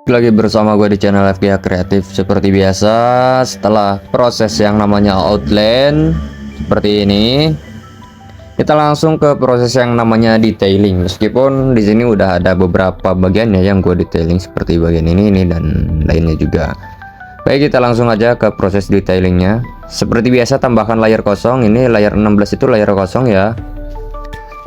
lagi bersama gue di channel FPH Kreatif. Seperti biasa, setelah proses yang namanya outline seperti ini, kita langsung ke proses yang namanya detailing. Meskipun di sini udah ada beberapa bagian ya yang gue detailing, seperti bagian ini dan lainnya juga. Baik, kita langsung aja ke proses detailingnya. Seperti biasa, tambahkan layer kosong. Ini layer 16 itu layer kosong ya.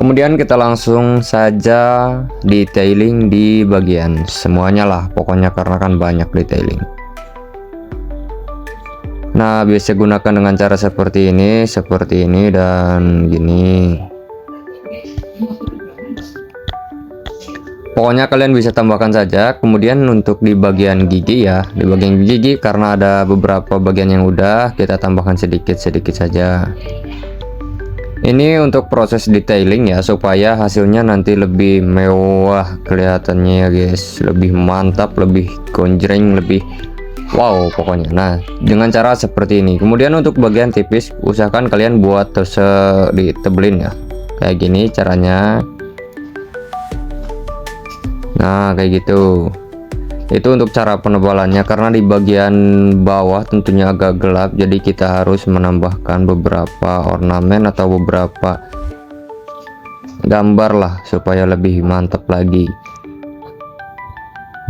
Kemudian kita langsung saja detailing di bagian semuanya lah, pokoknya karena kan banyak detailing. Nah, biasa gunakan dengan cara seperti ini dan gini. Pokoknya kalian bisa tambahkan saja. Kemudian untuk di bagian gigi ya, di bagian gigi karena ada beberapa bagian yang udah, kita tambahkan sedikit-sedikit saja. Ini untuk proses detailing ya, supaya hasilnya nanti lebih mewah kelihatannya ya guys, lebih mantap, lebih gonjreng, lebih wow pokoknya. Nah, dengan cara seperti ini. Kemudian untuk bagian tipis, usahakan kalian buat ditebelin ya, kayak gini caranya. Nah, kayak gitu. Itu untuk cara penebalannya, karena di bagian bawah tentunya agak gelap, jadi kita harus menambahkan beberapa ornamen atau beberapa gambar lah supaya lebih mantap lagi.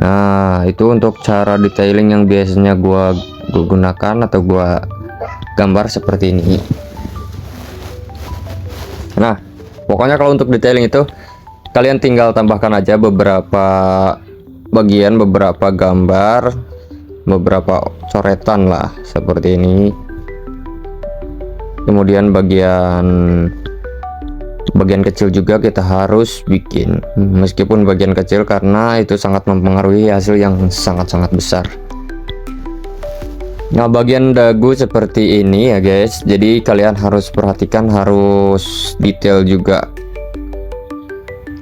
Nah, itu untuk cara detailing yang biasanya gua gunakan atau gua gambar seperti ini. Nah, pokoknya kalau untuk detailing itu kalian tinggal tambahkan aja beberapa bagian, beberapa gambar, beberapa coretan lah seperti ini. Kemudian bagian kecil juga kita harus bikin, meskipun bagian kecil karena itu sangat mempengaruhi hasil yang sangat-sangat besar. Nah, bagian dagu seperti ini ya guys, jadi kalian harus perhatikan, harus detail juga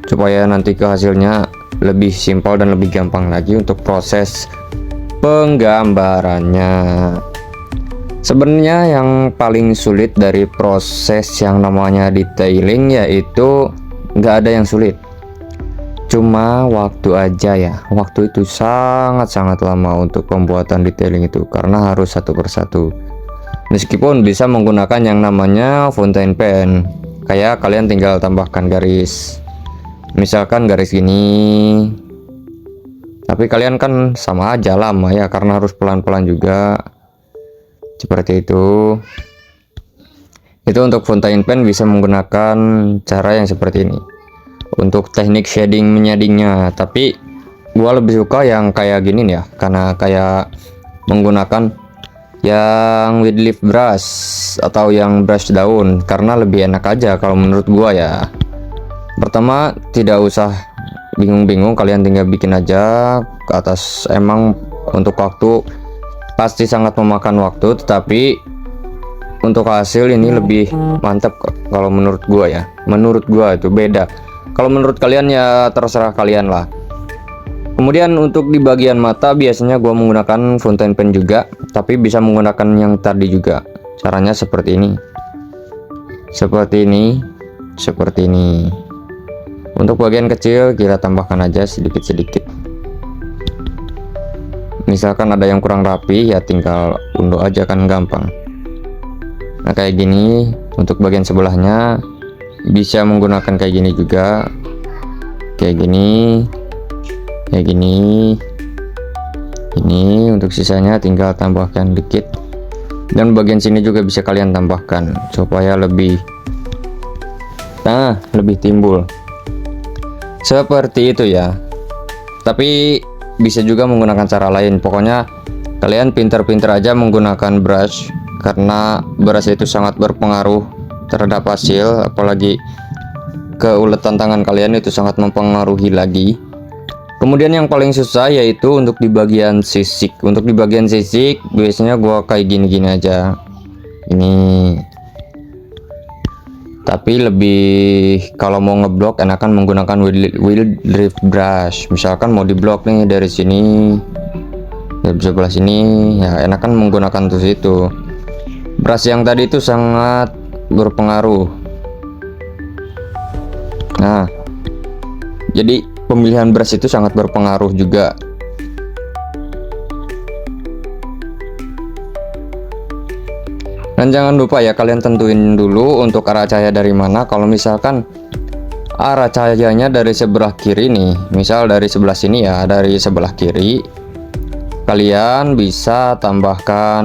supaya nanti ke hasilnya lebih simpel dan lebih gampang lagi untuk proses penggambarannya. Sebenarnya yang paling sulit dari proses yang namanya detailing yaitu nggak ada yang sulit, cuma waktu aja ya. Waktu itu sangat-sangat lama untuk pembuatan detailing itu karena harus satu persatu. Meskipun bisa menggunakan yang namanya fountain pen, kayak kalian tinggal tambahkan garis, misalkan garis gini, tapi kalian kan sama aja lama ya karena harus pelan-pelan juga seperti itu. Itu untuk fountain pen bisa menggunakan cara yang seperti ini untuk teknik shading menyadingnya, tapi gua lebih suka yang kayak gini ya, karena kayak menggunakan yang with leaf brush atau yang brush daun, karena lebih enak aja kalau menurut gua ya. Pertama, tidak usah bingung-bingung, kalian tinggal bikin aja ke atas. Emang untuk waktu pasti sangat memakan waktu, tetapi untuk hasil ini lebih mantap kalau menurut gua ya. Menurut gua itu beda. Kalau menurut kalian ya terserah kalian lah. Kemudian untuk di bagian mata biasanya gua menggunakan fountain pen juga, tapi bisa menggunakan yang tadi juga. Caranya seperti ini. Seperti ini. Seperti ini. Untuk bagian kecil kita tambahkan aja sedikit-sedikit. Misalkan ada yang kurang rapi ya tinggal unduh aja kan gampang. Nah, kayak gini. Untuk bagian sebelahnya bisa menggunakan kayak gini juga. Kayak gini. Kayak gini. Ini untuk sisanya tinggal tambahkan dikit. Dan bagian sini juga bisa kalian tambahkan supaya lebih lebih timbul. Seperti itu ya. Tapi bisa juga menggunakan cara lain. Pokoknya kalian pinter-pinter aja menggunakan brush, karena brush itu sangat berpengaruh terhadap hasil, apalagi keuletan tangan kalian itu sangat mempengaruhi lagi. Kemudian yang paling susah yaitu untuk di bagian sisik. Untuk di bagian sisik biasanya gua kayak gini-gini aja. Ini. Tapi lebih kalau mau ngeblok enakan menggunakan wheel drift brush. Misalkan mau diblok nih dari sini, dari sebelah sini, ya enakan menggunakan tuh itu. Brush yang tadi itu sangat berpengaruh. Nah, jadi pemilihan brush itu sangat berpengaruh juga. Dan jangan lupa ya, kalian tentuin dulu untuk arah cahaya dari mana. Kalau misalkan arah cahayanya dari sebelah kiri nih, misal dari sebelah sini ya, dari sebelah kiri, kalian bisa tambahkan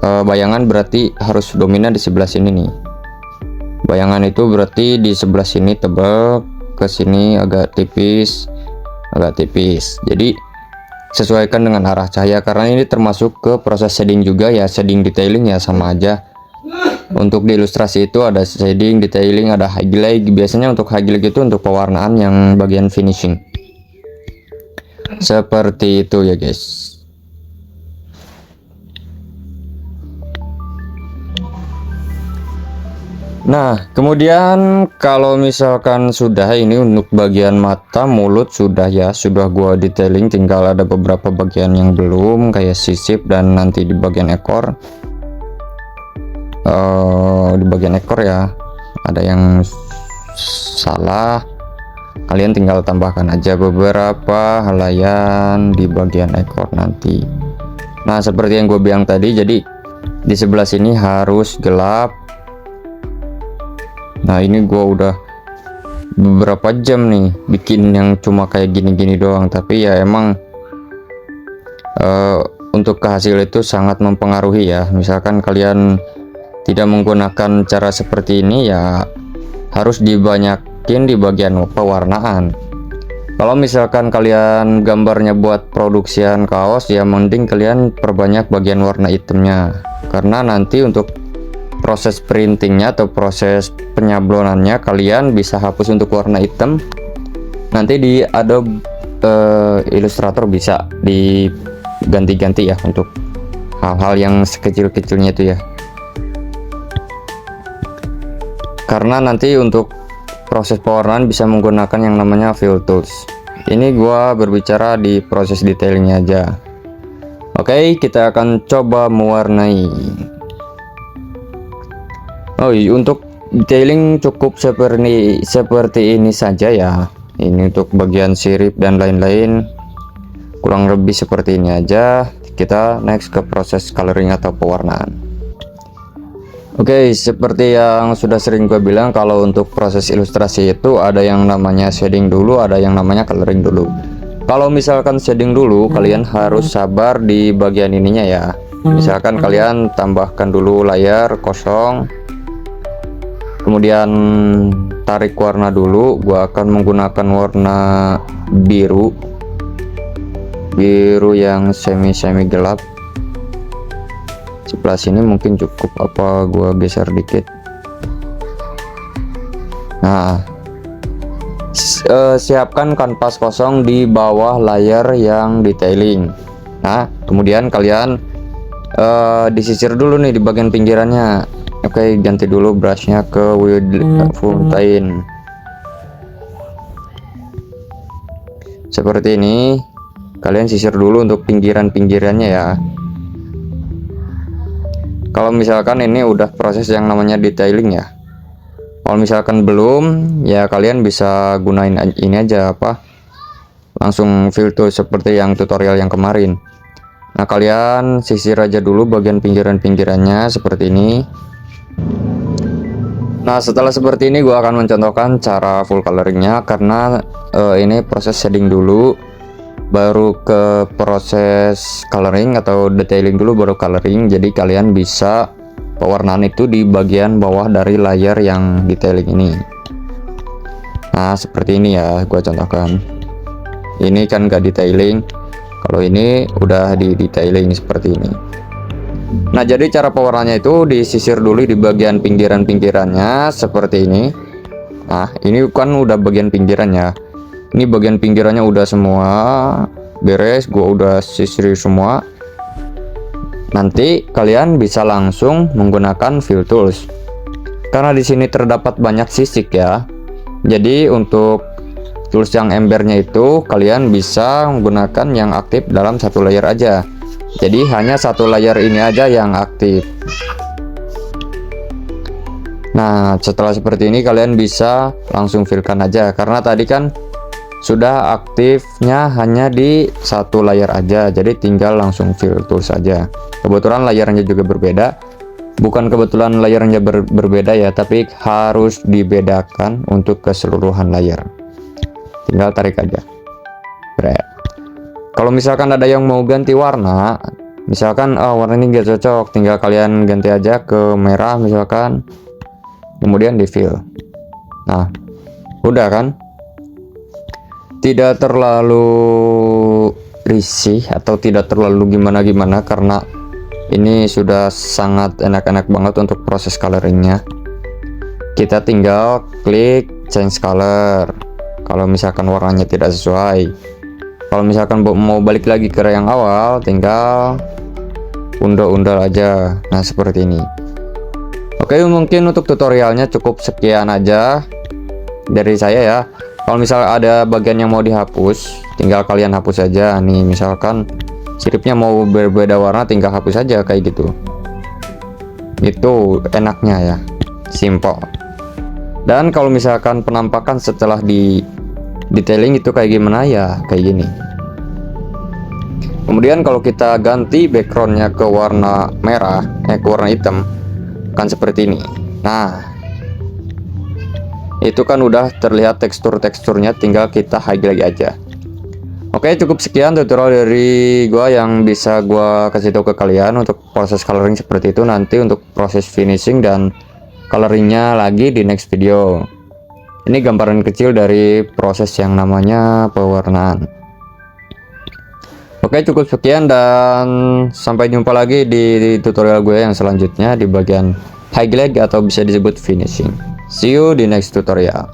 bayangan, berarti harus dominan di sebelah sini nih. Bayangan itu berarti di sebelah sini tebal, ke sini agak tipis, jadi sesuaikan dengan arah cahaya, karena ini termasuk ke proses shading juga ya, shading detailing ya, sama aja. Untuk di ilustrasi itu ada shading, detailing, ada highlight. Biasanya untuk highlight itu untuk pewarnaan yang bagian finishing. Seperti itu ya guys. Nah, kemudian kalau misalkan sudah ini untuk bagian mata, mulut sudah ya, sudah gua detailing, tinggal ada beberapa bagian yang belum, kayak sisip dan nanti di bagian ekor. Di bagian ekor ya, ada yang salah. Kalian tinggal tambahkan aja beberapa helaian di bagian ekor nanti. Nah, seperti yang gue bilang tadi, jadi di sebelah sini harus gelap. Nah, ini gua udah beberapa jam nih bikin yang cuma kayak gini-gini doang, tapi ya emang untuk kehasil itu sangat mempengaruhi ya. Misalkan kalian tidak menggunakan cara seperti ini ya, harus dibanyakin di bagian pewarnaan. Kalau misalkan kalian gambarnya buat produksian kaos ya, mending kalian perbanyak bagian warna hitamnya, karena nanti untuk proses printingnya atau proses penyablonannya kalian bisa hapus untuk warna hitam, nanti di Adobe Illustrator bisa diganti-ganti ya untuk hal-hal yang sekecil-kecilnya itu ya, karena nanti untuk proses pewarnaan bisa menggunakan yang namanya fill tools. Ini gua berbicara di proses detailingnya aja. Oke, kita akan coba mewarnai. Oh iya, untuk detailing cukup seperti ini saja ya. Ini untuk bagian sirip dan lain-lain, kurang lebih seperti ini aja. Kita next ke proses coloring atau pewarnaan. Oke, seperti yang sudah sering gue bilang, kalau untuk proses ilustrasi itu ada yang namanya shading dulu, ada yang namanya coloring dulu. Kalau misalkan shading dulu, kalian harus sabar di bagian ininya ya. Misalkan kalian tambahkan dulu layar kosong, kemudian tarik warna dulu. Gua akan menggunakan warna biru yang semi gelap. Sebelah sini mungkin cukup, apa gua geser dikit. Nah, siapkan kanvas kosong di bawah layar yang detailing. Nah, kemudian kalian disisir dulu nih di bagian pinggirannya. Oke, ganti dulu brushnya ke Wheel Fountain seperti ini. Kalian sisir dulu untuk pinggirannya ya. Kalau misalkan ini udah proses yang namanya detailing ya. Kalau misalkan belum ya, kalian bisa gunain ini aja, apa, langsung fill tool seperti yang tutorial yang kemarin. Nah, kalian sisir aja dulu bagian pinggirannya seperti ini. Nah, setelah seperti ini gua akan mencontohkan cara full coloringnya, karena ini proses shading dulu baru ke proses coloring, atau detailing dulu baru coloring. Jadi kalian bisa pewarnaan itu di bagian bawah dari layar yang detailing ini. Nah, seperti ini ya, gua contohkan. Ini kan gak detailing, kalau ini udah di detailing seperti ini. Nah, jadi cara pewarnanya itu disisir dulu di bagian pinggirannya seperti ini. Nah, ini kan udah bagian pinggirannya. Ini bagian pinggirannya udah semua beres, gua udah sisir semua. Nanti kalian bisa langsung menggunakan fill tools, karena di sini terdapat banyak sisik ya. Jadi untuk tools yang embernya itu kalian bisa menggunakan yang aktif dalam satu layer aja. Jadi hanya satu layer ini aja yang aktif. Nah, setelah seperti ini kalian bisa langsung fillkan aja, karena tadi kan sudah aktifnya hanya di satu layer aja, jadi tinggal langsung fill tool saja. Kebetulan layarnya juga berbeda, Bukan kebetulan layernya berbeda ya, tapi harus dibedakan untuk keseluruhan layer. Tinggal tarik aja. Kalau misalkan ada yang mau ganti warna, misalkan warna ini gak cocok, tinggal kalian ganti aja ke merah misalkan, kemudian di fill. Nah, udah kan? Tidak terlalu risih atau tidak terlalu gimana-gimana, karena ini sudah sangat enak-enak banget untuk proses coloringnya. Kita tinggal klik change color kalau misalkan warnanya tidak sesuai. Kalau misalkan mau balik lagi ke yang awal, tinggal undal-undal aja. Nah, seperti ini. Oke, mungkin untuk tutorialnya cukup sekian aja dari saya ya. Kalau misalnya ada bagian yang mau dihapus, tinggal kalian hapus aja. Nih, misalkan siripnya mau berbeda warna, tinggal hapus aja kayak gitu. Itu enaknya ya, simple. Dan kalau misalkan penampakan setelah di detailing itu kayak gimana ya, kayak gini. Kemudian kalau kita ganti backgroundnya ke warna merah, ke warna hitam, kan seperti ini. Nah, itu kan udah terlihat teksturnya, tinggal kita highlight aja. Oke, cukup sekian tutorial dari gua yang bisa gua kasih tahu ke kalian untuk proses coloring seperti itu. Nanti untuk proses finishing dan coloringnya lagi di next video. Ini gambaran kecil dari proses yang namanya pewarnaan. Oke, cukup sekian dan sampai jumpa lagi di tutorial gue yang selanjutnya di bagian highlight atau bisa disebut finishing. See you di next tutorial.